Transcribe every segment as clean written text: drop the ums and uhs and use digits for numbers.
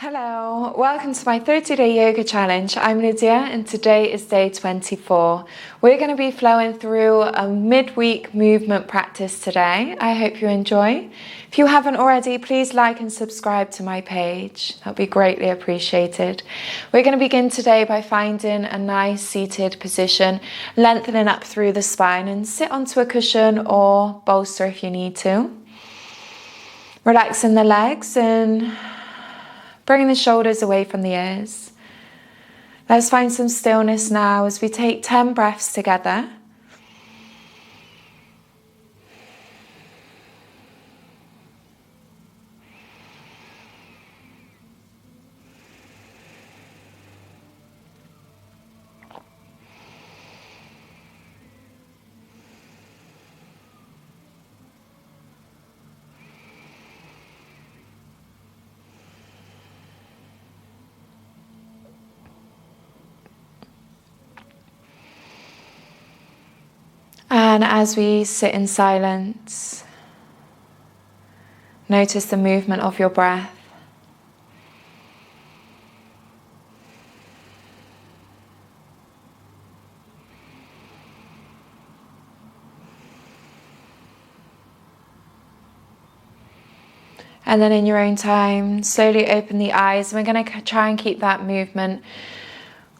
Hello, welcome to my 30-day yoga challenge. I'm Lydia and today is day 24. We're going to be flowing through a midweek movement practice today. I hope you enjoy. If you haven't already, please like and subscribe to my page. That would be greatly appreciated. We're going to begin today by finding a nice seated position, lengthening up through the spine, and sit onto a cushion or bolster if you need to. Relaxing the legs and bringing the shoulders away from the ears. Let's find some stillness now as we take 10 breaths together. And as we sit in silence, notice the movement of your breath. And then in your own time, slowly open the eyes. We're going to try and keep that movement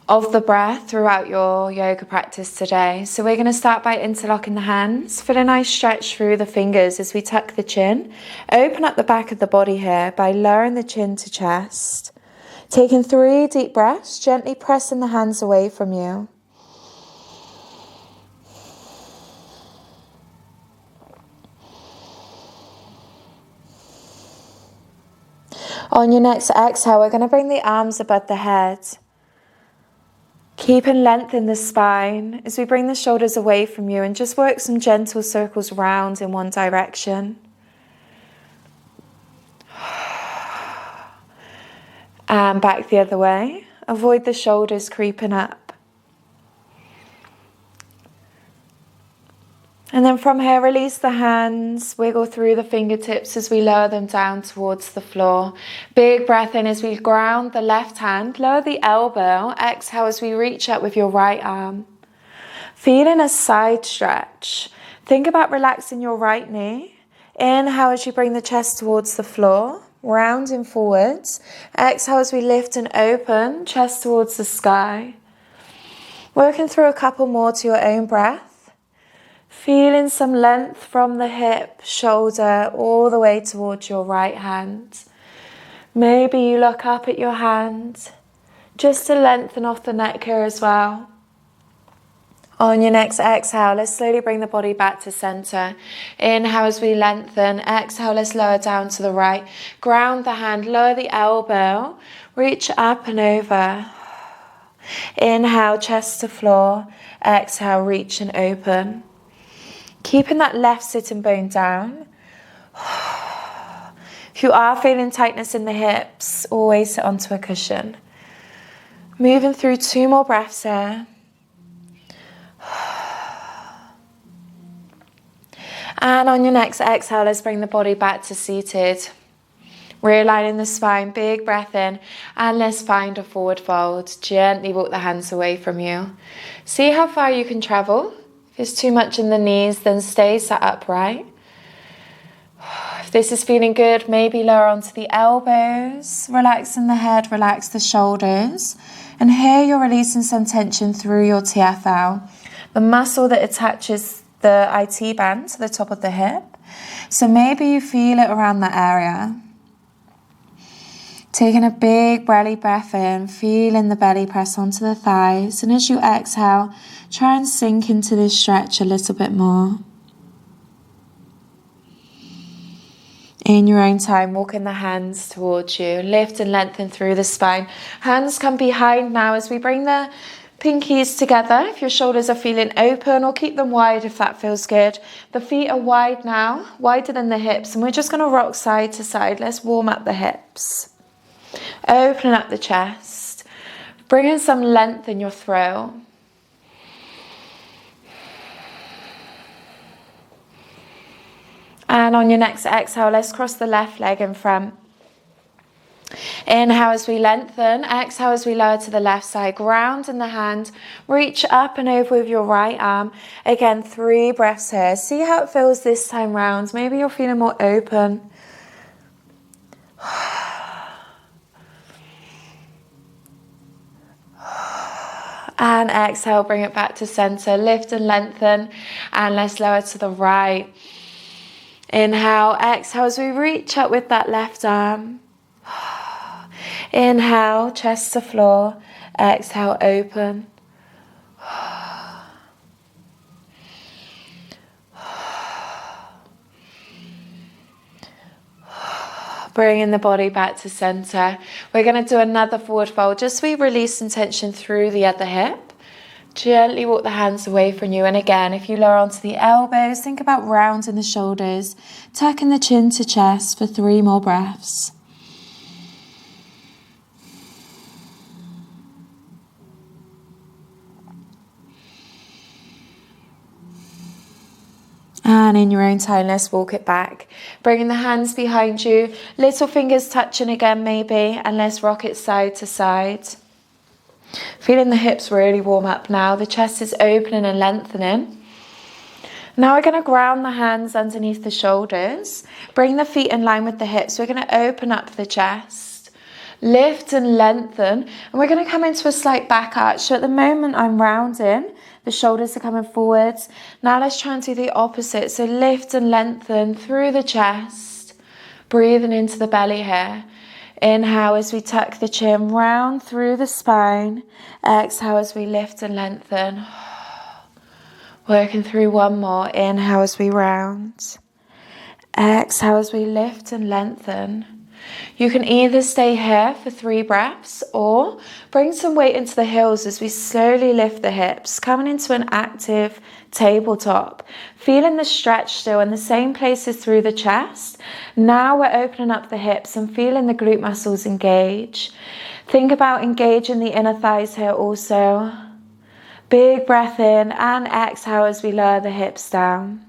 of the breath throughout your yoga practice today. So we're going to start by interlocking the hands. Feel a nice stretch through the fingers as we tuck the chin. Open up the back of the body here by lowering the chin to chest. Taking 3 deep breaths, gently pressing the hands away from you. On your next exhale, we're going to bring the arms above the head. Keep and lengthen the spine as we bring the shoulders away from you and just work some gentle circles round in one direction. And back the other way. Avoid the shoulders creeping up. And then from here, release the hands, wiggle through the fingertips as we lower them down towards the floor. Big breath in as we ground the left hand, lower the elbow, exhale as we reach up with your right arm. Feeling a side stretch. Think about relaxing your right knee. Inhale as you bring the chest towards the floor, rounding forwards. Exhale as we lift and open, chest towards the sky. Working through a couple more to your own breath. Feeling some length from the hip, shoulder, all the way towards your right hand. Maybe you look up at your hand, just to lengthen off the neck here as well. On your next exhale, let's slowly bring the body back to center. Inhale as we lengthen, exhale, let's lower down to the right. Ground the hand, lower the elbow, reach up and over. Inhale, chest to floor, exhale, reach and open. Keeping that left sitting bone down. If you are feeling tightness in the hips, always sit onto a cushion. Moving through 2 more breaths here. And on your next exhale, let's bring the body back to seated. Realigning the spine, big breath in, and let's find a forward fold. Gently walk the hands away from you. See how far you can travel. If it's too much in the knees, then stay sat upright. If this is feeling good, maybe lower onto the elbows, relaxing the head, relax the shoulders. And here you're releasing some tension through your TFL, the muscle that attaches the IT band to the top of the hip. So maybe you feel it around that area. Taking a big belly breath in, feeling the belly press onto the thighs. And as you exhale, try and sink into this stretch a little bit more. In your own time, walking the hands towards you. Lift and lengthen through the spine. Hands come behind now as we bring the pinkies together. If your shoulders are feeling open, or keep them wide if that feels good. The feet are wide now, wider than the hips. And we're just going to rock side to side. Let's warm up the hips. Opening up the chest. Bringing some length in your throat. And on your next exhale, let's cross the left leg in front. Inhale as we lengthen. Exhale as we lower to the left side. Ground in the hand. Reach up and over with your right arm. Again, 3 breaths here. See how it feels this time round. Maybe you're feeling more open. And exhale, bring it back to center. Lift and lengthen. And let's lower to the right. Inhale, exhale as we reach up with that left arm. Inhale, chest to floor. Exhale, open. Bringing the body back to center. We're going to do another forward fold. Just so we release some tension through the other hip. Gently walk the hands away from you. And again, if you lower onto the elbows, think about rounding the shoulders. Tucking the chin to chest for 3 more breaths. And in your own time, let's walk it back. Bringing the hands behind you, little fingers touching again maybe, and let's rock it side to side. Feeling the hips really warm up now. The chest is opening and lengthening. Now we're going to ground the hands underneath the shoulders. Bring the feet in line with the hips. We're going to open up the chest. Lift and lengthen. And we're going to come into a slight back arch. So at the moment I'm rounding. The shoulders are coming forwards. Now let's try and do the opposite. So lift and lengthen through the chest. Breathing into the belly here. Inhale as we tuck the chin round through the spine. Exhale as we lift and lengthen. Working through one more. Inhale as we round. Exhale as we lift and lengthen. You can either stay here for 3 breaths or bring some weight into the heels as we slowly lift the hips, coming into an active tabletop. Feeling the stretch still in the same places through the chest. Now we're opening up the hips and feeling the glute muscles engage. Think about engaging the inner thighs here also. Big breath in and exhale as we lower the hips down.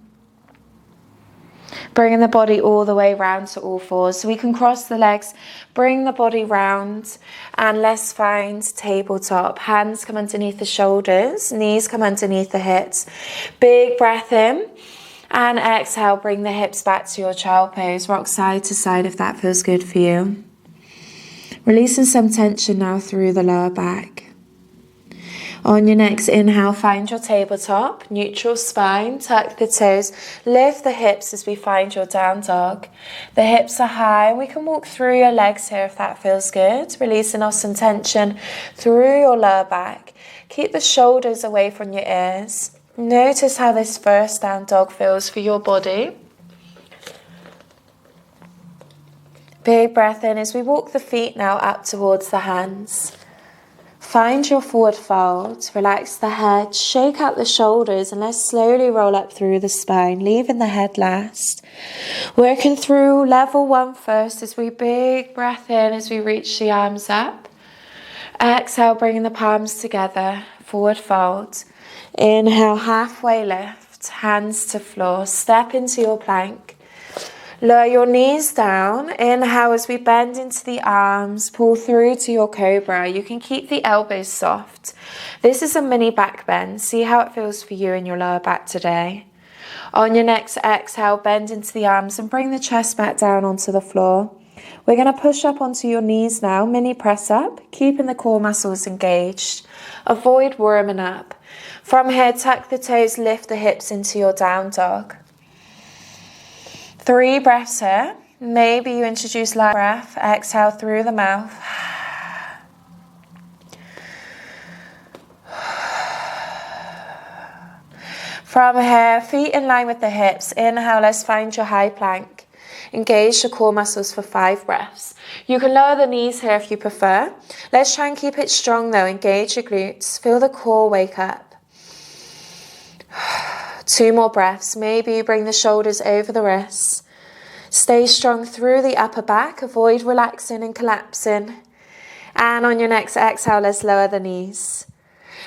Bringing the body all the way round to all fours. So we can cross the legs, bring the body round, and let's find tabletop. Hands come underneath the shoulders, knees come underneath the hips. Big breath in, and exhale, bring the hips back to your child pose. Rock side to side if that feels good for you. Releasing some tension now through the lower back. On your next inhale, find your tabletop, neutral spine, tuck the toes, lift the hips as we find your down dog. The hips are high, and we can walk through your legs here if that feels good, releasing off some tension through your lower back. Keep the shoulders away from your ears. Notice how this first down dog feels for your body. Big breath in as we walk the feet now up towards the hands. Find your forward fold, relax the head, shake out the shoulders, and let's slowly roll up through the spine, leaving the head last. Working through level 1 first as we big breath in as we reach the arms up. Exhale, bringing the palms together, forward fold. Inhale, halfway lift, hands to floor, step into your plank. Lower your knees down. Inhale as we bend into the arms. Pull through to your cobra. You can keep the elbows soft. This is a mini back bend. See how it feels for you in your lower back today. On your next exhale, bend into the arms and bring the chest back down onto the floor. We're going to push up onto your knees now. Mini press up, keeping the core muscles engaged. Avoid warming up. From here, tuck the toes, lift the hips into your down dog. 3 breaths here. Maybe you introduce light breath. Exhale through the mouth. From here, feet in line with the hips. Inhale, let's find your high plank. Engage the core muscles for 5 breaths. You can lower the knees here if you prefer. Let's try and keep it strong though. Engage your glutes. Feel the core wake up. 2 more breaths. Maybe you bring the shoulders over the wrists. Stay strong through the upper back. Avoid relaxing and collapsing. And on your next exhale, let's lower the knees.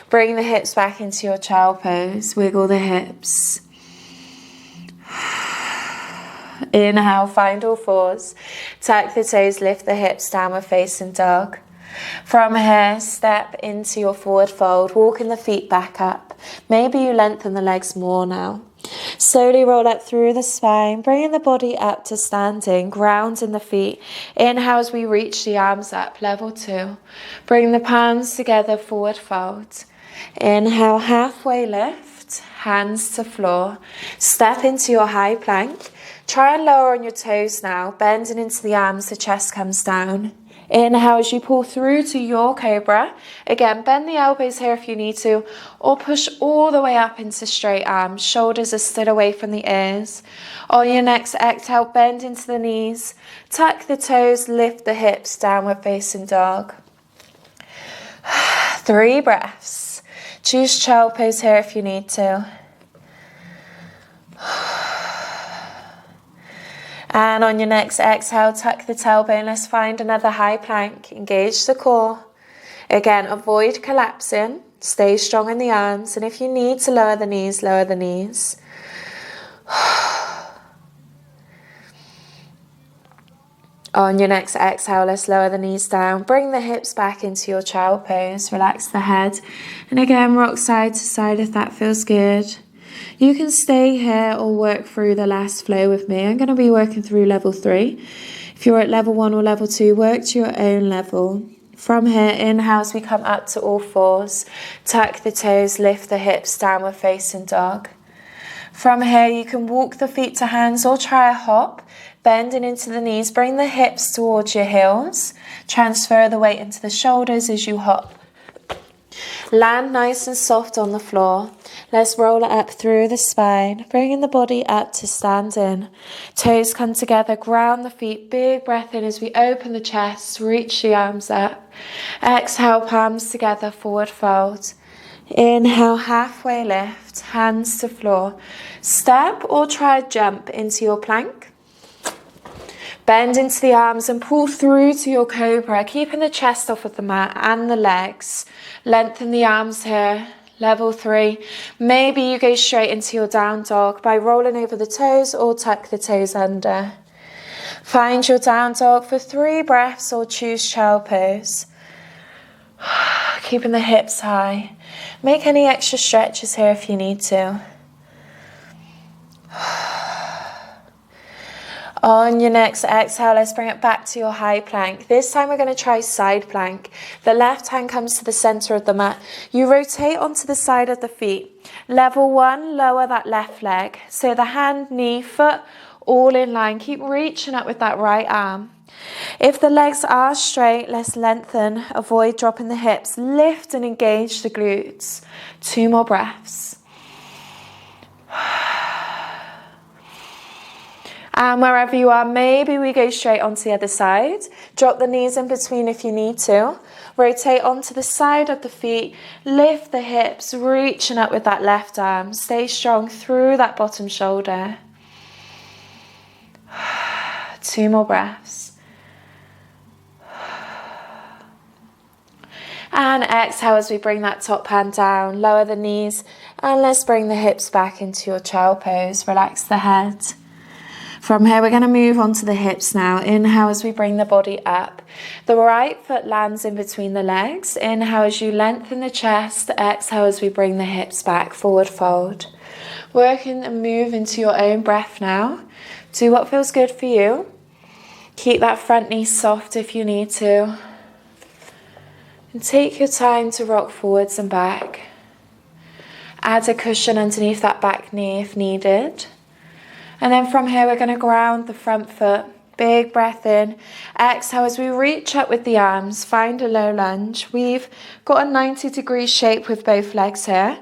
Bring the hips back into your child pose. Wiggle the hips. Inhale, find all fours. Tuck the toes, lift the hips, downward facing dog. From here, step into your forward fold, walking the feet back up. Maybe you lengthen the legs more now. Slowly roll up through the spine, bringing the body up to standing, grounding the feet. Inhale as we reach the arms up, level 2. Bring the palms together, forward fold. Inhale, halfway lift, hands to floor. Step into your high plank. Try and lower on your toes now, bending into the arms, the chest comes down. Inhale as you pull through to your cobra. Again, bend the elbows here if you need to, or push all the way up into straight arms. Shoulders are still away from the ears. On your next exhale, bend into the knees. Tuck the toes, lift the hips, downward facing dog. 3 breaths. Choose child pose here if you need to. And on your next exhale, tuck the tailbone. Let's find another high plank. Engage the core. Again, avoid collapsing. Stay strong in the arms. And if you need to lower the knees, lower the knees. On your next exhale, let's lower the knees down. Bring the hips back into your child pose. Relax the head. And again, rock side to side if that feels good. You can stay here or work through the last flow with me. I'm going to be working through level 3. If you're at level 1 or level 2, work to your own level. From here, inhale as we come up to all fours. Tuck the toes, lift the hips, downward facing dog. From here, you can walk the feet to hands or try a hop. Bending into the knees, bring the hips towards your heels. Transfer the weight into the shoulders as you hop. Land nice and soft on the floor. Let's roll it up through the spine, bringing the body up to standing. Toes come together, ground the feet. Big breath in as we open the chest, reach the arms up. Exhale, palms together, forward fold. Inhale, halfway lift, hands to floor. Step or try a jump into your plank. Bend into the arms and pull through to your cobra, keeping the chest off of the mat and the legs. Lengthen the arms here. Level 3. Maybe you go straight into your down dog by rolling over the toes or tuck the toes under. Find your down dog for 3 breaths or choose child pose. Keeping the hips high. Make any extra stretches here if you need to. On your next exhale, let's bring it back to your high plank. This time we're going to try side plank. The left hand comes to the center of the mat. You rotate onto the side of the feet. Level 1, lower that left leg. So the hand, knee, foot, all in line. Keep reaching up with that right arm. If the legs are straight, let's lengthen. Avoid dropping the hips. Lift and engage the glutes. 2 more breaths. And wherever you are, maybe we go straight onto the other side. Drop the knees in between if you need to. Rotate onto the side of the feet. Lift the hips, reaching up with that left arm. Stay strong through that bottom shoulder. 2 more breaths. And exhale as we bring that top hand down. Lower the knees. And let's bring the hips back into your child pose. Relax the head. From here, we're going to move on to the hips now. Inhale as we bring the body up. The right foot lands in between the legs. Inhale as you lengthen the chest. Exhale as we bring the hips back, forward fold. Working and move into your own breath now. Do what feels good for you. Keep that front knee soft if you need to. And take your time to rock forwards and back. Add a cushion underneath that back knee if needed. And then from here, we're going to ground the front foot. Big breath in. Exhale as we reach up with the arms. Find a low lunge. We've got a 90-degree shape with both legs here.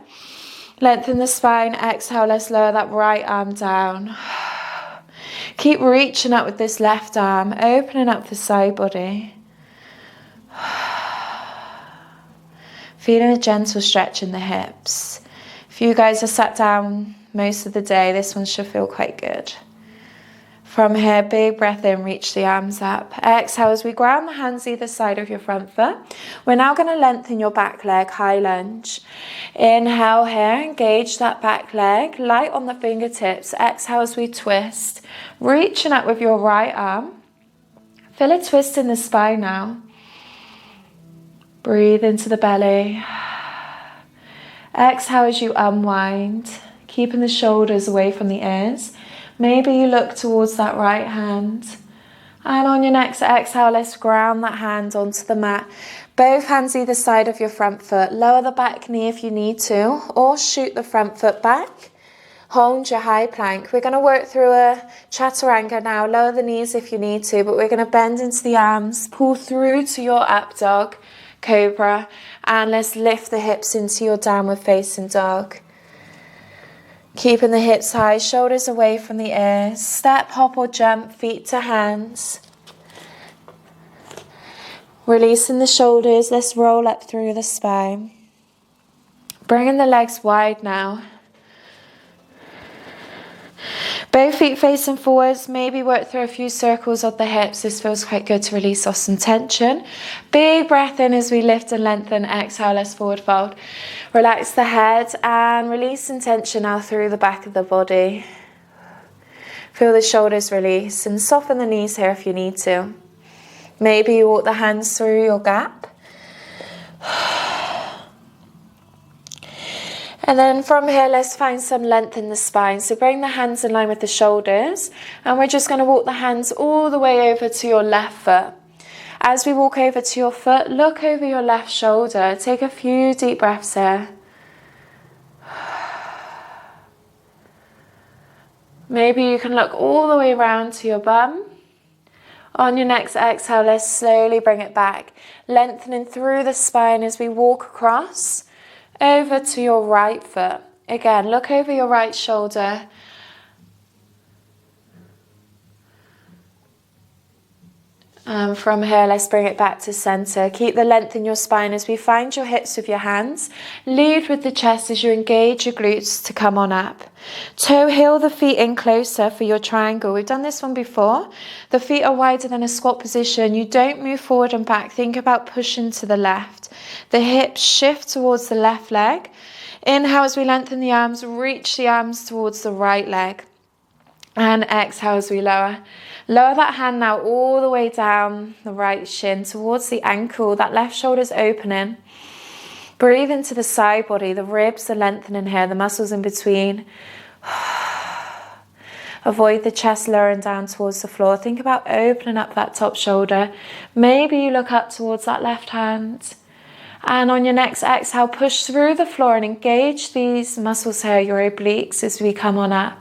Lengthen the spine. Exhale, let's lower that right arm down. Keep reaching up with this left arm. Opening up the side body. Feeling a gentle stretch in the hips. If you guys are sat down most of the day, this one should feel quite good. From here, big breath in, reach the arms up. Exhale as we ground the hands either side of your front foot. We're now going to lengthen your back leg, high lunge. Inhale here, engage that back leg, light on the fingertips. Exhale as we twist, reaching up with your right arm. Feel a twist in the spine now. Breathe into the belly. Exhale as you unwind, keeping the shoulders away from the ears. Maybe you look towards that right hand. And on your next exhale, let's ground that hand onto the mat. Both hands either side of your front foot. Lower the back knee if you need to, or shoot the front foot back. Hold your high plank. We're going to work through a chaturanga now. Lower the knees if you need to, but we're going to bend into the arms. Pull through to your up dog, cobra. And let's lift the hips into your downward facing dog. Keeping the hips high, shoulders away from the ears. Step, hop or jump, feet to hands. Releasing the shoulders, let's roll up through the spine. Bringing the legs wide now. Both feet facing forwards, maybe work through a few circles of the hips. This feels quite good to release off some tension. Big breath in as we lift and lengthen. Exhale, let's forward fold. Relax the head and release some tension now through the back of the body. Feel the shoulders release and soften the knees here if you need to. Maybe you walk the hands through your gap. And then from here, let's find some length in the spine. So bring the hands in line with the shoulders. And we're just going to walk the hands all the way over to your left foot. As we walk over to your foot, look over your left shoulder. Take a few deep breaths here. Maybe you can look all the way around to your bum. On your next exhale, let's slowly bring it back. Lengthening through the spine as we walk across. Over to your right foot. Again, look over your right shoulder. And from here, let's bring it back to center. Keep the length in your spine as we find your hips with your hands. Lead with the chest as you engage your glutes to come on up. Toe heel the feet in closer for your triangle. We've done this one before. The feet are wider than a squat position. You don't move forward and back. Think about pushing to the left. The hips shift towards the left leg. Inhale as we lengthen the arms. Reach the arms towards the right leg. And exhale as we lower. Lower that hand now all the way down the right shin towards the ankle. That left shoulder's opening. Breathe into the side body. The ribs are lengthening here. The muscles in between. Avoid the chest lowering down towards the floor. Think about opening up that top shoulder. Maybe you look up towards that left hand. And on your next exhale, push through the floor and engage these muscles here, your obliques, as we come on up.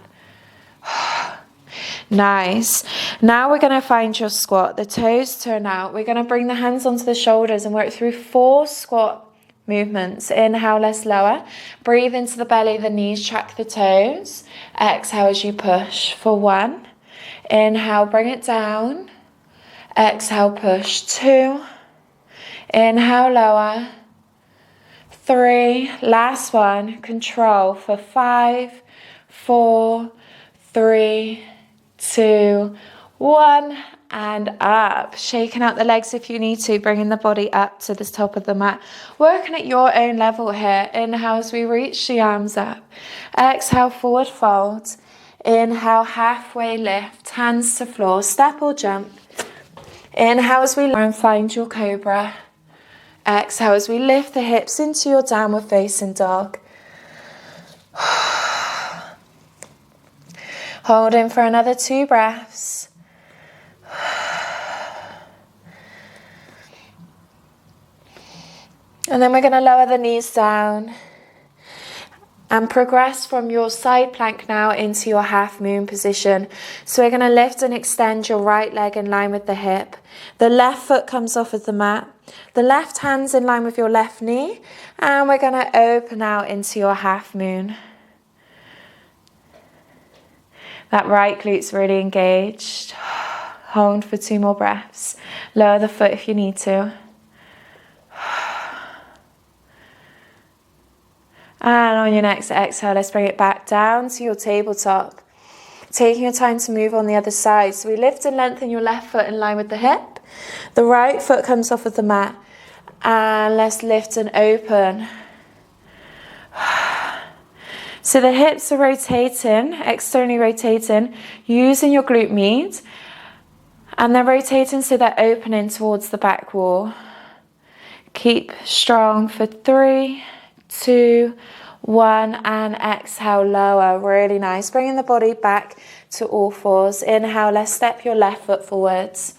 Nice. Now we're going to find your squat. The toes turn out. We're going to bring the hands onto the shoulders and work through 4 squat movements. Inhale, let's lower. Breathe into the belly, the knees, track the toes. Exhale as you push for 1. Inhale, bring it down. Exhale, push 2. Inhale, lower. 3. Last one. Control for 5, 4, 3, 2, 1, and up. Shaking out the legs if you need to, bringing the body up to the top of the mat. Working at your own level here. Inhale as we reach the arms up. Exhale, forward fold. Inhale, halfway lift, hands to floor, step or jump. Inhale as we lower and find your cobra. Exhale as we lift the hips into your downward facing dog. Hold in for another 2 breaths. And then we're going to lower the knees down and progress from your side plank now into your half moon position. So we're going to lift and extend your right leg in line with the hip. The left foot comes off of the mat. The left hand's in line with your left knee. And we're going to open out into your half moon. That right glute's really engaged. Hold for 2 more breaths. Lower the foot if you need to. And on your next exhale, let's bring it back down to your tabletop. Taking your time to move on the other side. So we lift and lengthen your left foot in line with the hip. The right foot comes off of the mat. And let's lift and open. So the hips are rotating, externally rotating, using your glute med. And they're rotating so they're opening towards the back wall. Keep strong for 3, 2, 1, and exhale, lower. Really nice. Bringing the body back to all fours. Inhale, let's step your left foot forwards.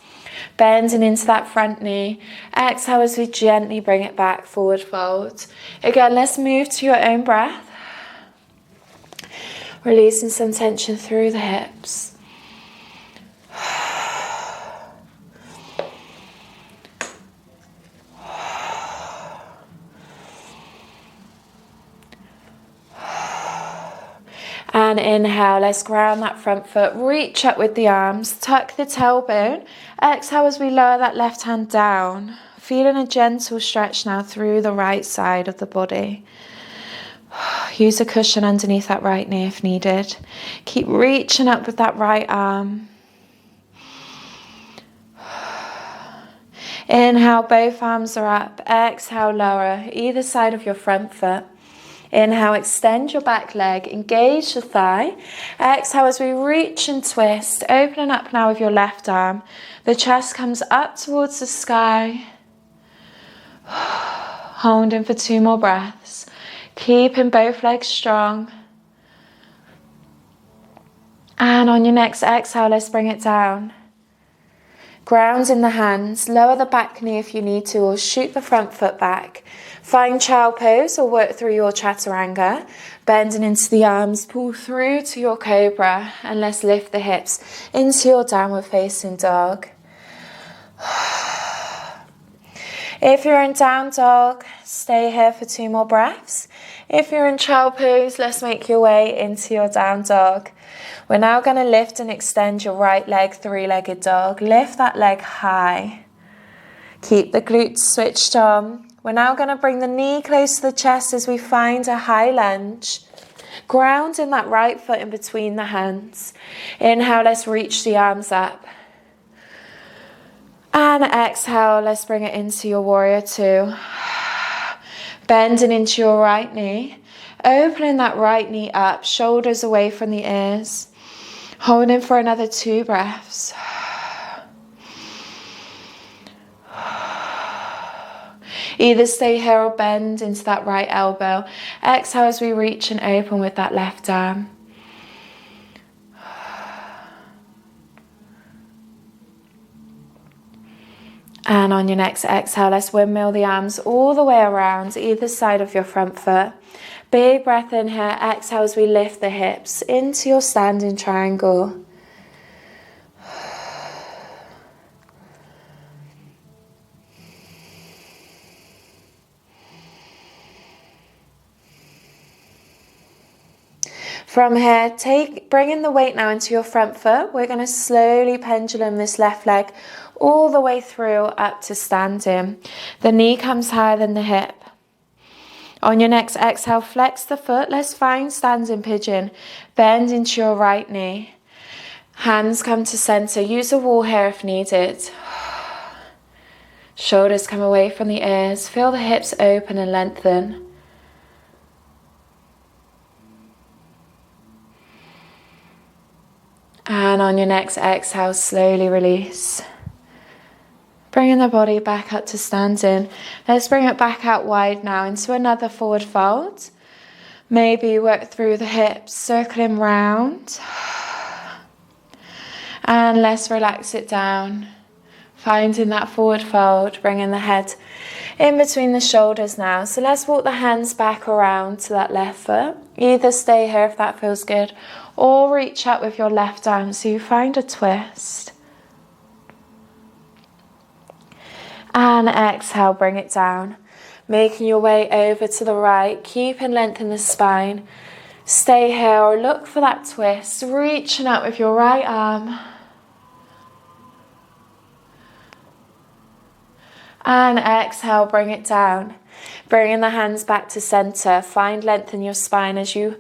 Bending into that front knee. Exhale as we gently bring it back, forward fold. Again, let's move to your own breath. Releasing some tension through the hips. And inhale, let's ground that front foot, reach up with the arms, tuck the tailbone. Exhale as we lower that left hand down. Feeling a gentle stretch now through the right side of the body. Use a cushion underneath that right knee if needed. Keep reaching up with that right arm. Inhale, both arms are up. Exhale, lower either side of your front foot. Inhale, extend your back leg, engage the thigh. Exhale as we reach and twist, opening up now with your left arm. The chest comes up towards the sky. Holding for 2 more breaths. Keeping both legs strong. And on your next exhale, let's bring it down. Ground in the hands, lower the back knee if you need to, or shoot the front foot back. Find child pose or work through your chaturanga. Bending into the arms, pull through to your cobra, and let's lift the hips into your downward facing dog. If you're in down dog, stay here for 2 more breaths. If you're in child pose, let's make your way into your down dog. We're now going to lift and extend your right leg, 3-legged dog. Lift that leg high. Keep the glutes switched on. We're now going to bring the knee close to the chest as we find a high lunge. Grounding that right foot in between the hands. Inhale, let's reach the arms up. And exhale, let's bring it into your warrior 2. Bending into your right knee. Opening that right knee up, shoulders away from the ears. Holding for another 2 breaths. Either stay here or bend into that right elbow. Exhale as we reach and open with that left arm. And on your next exhale, let's windmill the arms all the way around either side of your front foot. Big breath in here. Exhale as we lift the hips into your standing triangle. From here, bringing the weight now into your front foot. We're going to slowly pendulum this left leg all the way through up to standing. The knee comes higher than the hip. On your next exhale, flex the foot. Let's find standing pigeon. Bend into your right knee. Hands come to center. Use a wall here if needed. Shoulders come away from the ears. Feel the hips open and lengthen. And on your next exhale, slowly release. Bringing the body back up to standing. Let's bring it back out wide now into another forward fold. Maybe work through the hips, circling round. And let's relax it down. Finding that forward fold, bringing the head in between the shoulders now. So let's walk the hands back around to that left foot. Either stay here if that feels good, or reach up with your left arm so you find a twist. And exhale, bring it down. Making your way over to the right, keep and lengthen the spine. Stay here or look for that twist, reaching up with your right arm. And exhale, bring it down. Bringing the hands back to center. Find length in your spine as you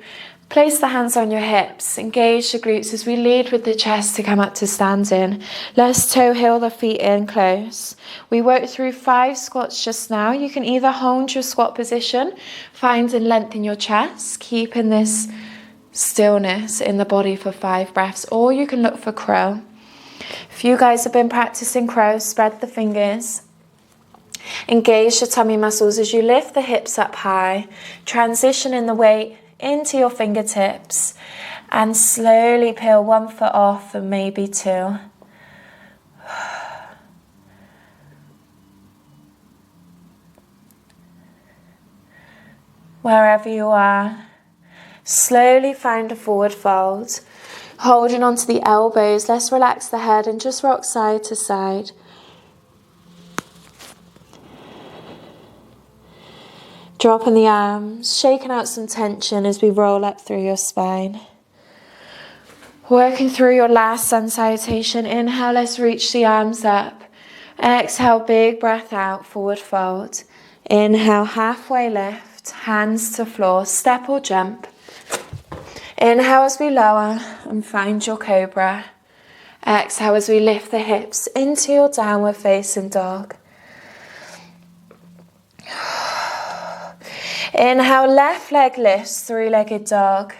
Place the hands on your hips, engage the glutes as we lead with the chest to come up to standing. Let's toe heel the feet in close. We worked through 5 squats just now. You can either hold your squat position, find and lengthen your chest, keeping this stillness in the body for 5 breaths, or you can look for crow. If you guys have been practicing crow, spread the fingers. Engage the tummy muscles as you lift the hips up high, transitioning the weight into your fingertips and slowly peel 1 foot off and maybe 2. Wherever you are, slowly find a forward fold. Holding onto the elbows, let's relax the head and just rock side to side. Dropping the arms, shaking out some tension as we roll up through your spine. Working through your last sun salutation. Inhale, let's reach the arms up. Exhale, big breath out, forward fold. Inhale, halfway lift, hands to floor, step or jump. Inhale as we lower and find your cobra. Exhale as we lift the hips into your downward facing dog. Inhale, left leg lifts, 3-legged dog.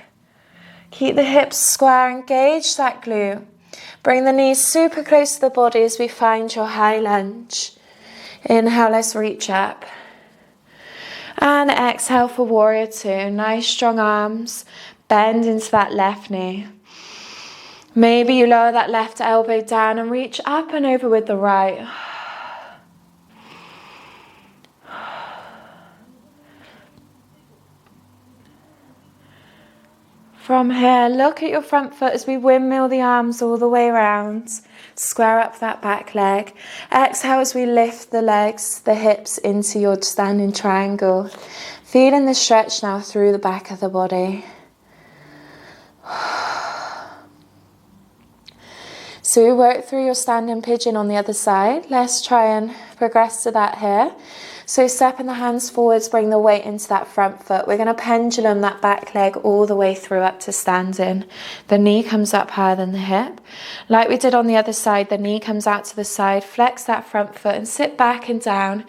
Keep the hips square, engage that glute. Bring the knees super close to the body as we find your high lunge. Inhale, let's reach up. And exhale for warrior 2. Nice strong arms, bend into that left knee. Maybe you lower that left elbow down and reach up and over with the right. From here, look at your front foot as we windmill the arms all the way around. Square up that back leg. Exhale as we lift the legs, the hips into your standing triangle. Feeling the stretch now through the back of the body. So we work through your standing pigeon on the other side. Let's try and progress to that here. So stepping the hands forwards, bring the weight into that front foot. We're going to pendulum that back leg all the way through up to standing. The knee comes up higher than the hip. Like we did on the other side, the knee comes out to the side. Flex that front foot and sit back and down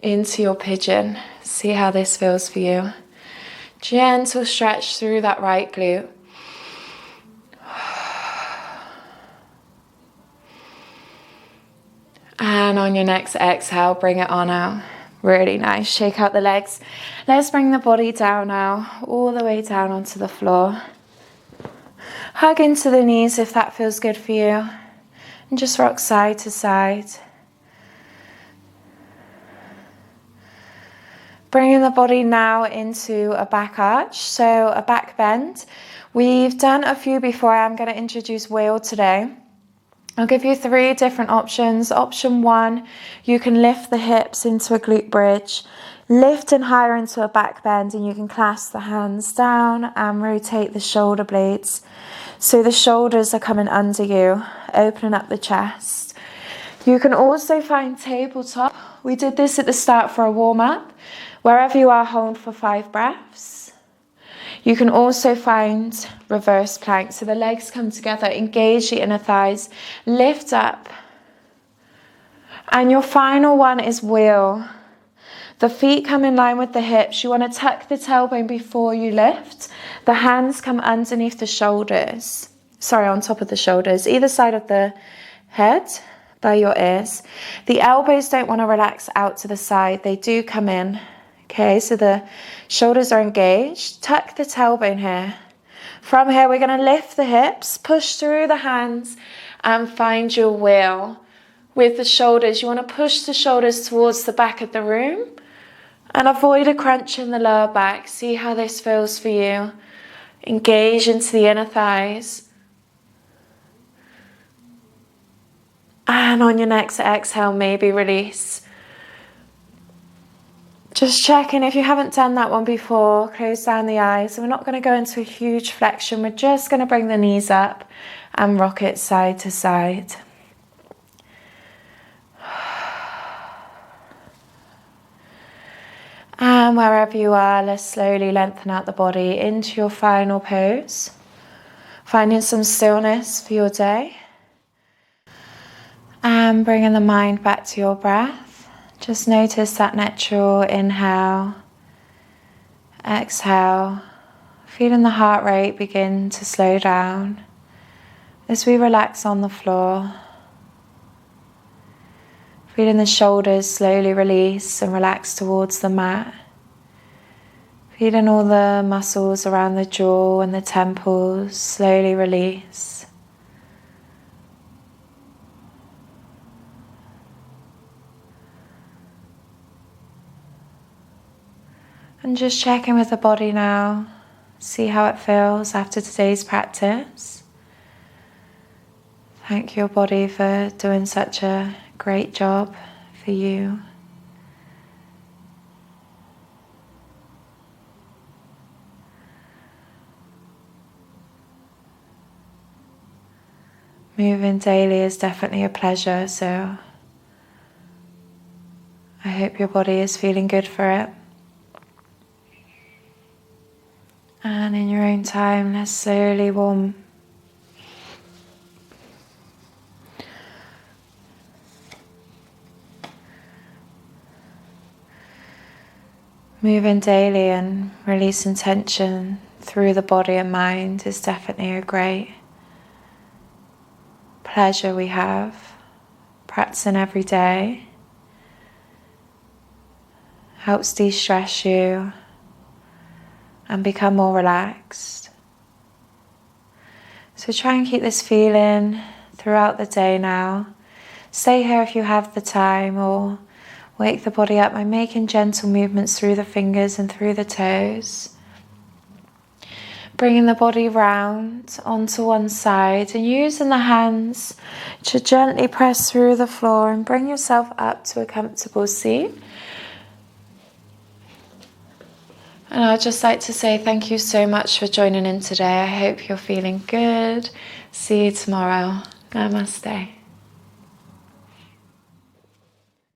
into your pigeon. See how this feels for you. Gentle stretch through that right glute. And on your next exhale, bring it on out. Really nice. Shake out the legs. Let's bring the body down now, all the way down onto the floor. Hug into the knees if that feels good for you. And just rock side to side. Bringing the body now into a back arch, so a back bend. We've done a few before. I'm going to introduce wheel today. I'll give you 3 different options. Option 1, you can lift the hips into a glute bridge, lift and higher into a back bend, and you can clasp the hands down and rotate the shoulder blades. So the shoulders are coming under you, opening up the chest. You can also find tabletop. We did this at the start for a warm-up. Wherever you are, hold for 5 breaths. You can also find reverse plank. So the legs come together, engage the inner thighs, lift up. And your final one is wheel. The feet come in line with the hips. You want to tuck the tailbone before you lift. The hands come underneath the shoulders. Sorry, on top of the shoulders, either side of the head by your ears. The elbows don't want to relax out to the side. They do come in. Okay, so the shoulders are engaged. Tuck the tailbone here. From here, we're going to lift the hips, push through the hands, and find your wheel. With the shoulders, you want to push the shoulders towards the back of the room and avoid a crunch in the lower back. See how this feels for you. Engage into the inner thighs. And on your next exhale, maybe release. Just checking if you haven't done that one before, close down the eyes. We're not going to go into a huge flexion. We're just going to bring the knees up and rock it side to side. And And wherever you are, let's slowly lengthen out the body into your final pose. Finding some stillness for your day. And bringing the mind back to your breath. Just notice that natural inhale, exhale. Feeling the heart rate begin to slow down as we relax on the floor. Feeling the shoulders slowly release and relax towards the mat. Feeling all the muscles around the jaw and the temples slowly release. And just check in with the body now. See how it feels after today's practice. Thank your body for doing such a great job for you. Moving daily is definitely a pleasure, so I hope your body is feeling good for it. And in your own time, let's slowly warm. Moving daily and releasing tension through the body and mind is definitely a great pleasure we have. Practicing every day helps de-stress you and become more relaxed. So try and keep this feeling throughout the day now. Stay here if you have the time, or wake the body up by making gentle movements through the fingers and through the toes. Bringing the body round onto one side and using the hands to gently press through the floor and bring yourself up to a comfortable seat. And I'd just like to say thank you so much for joining in today. I hope you're feeling good. See you tomorrow. Namaste.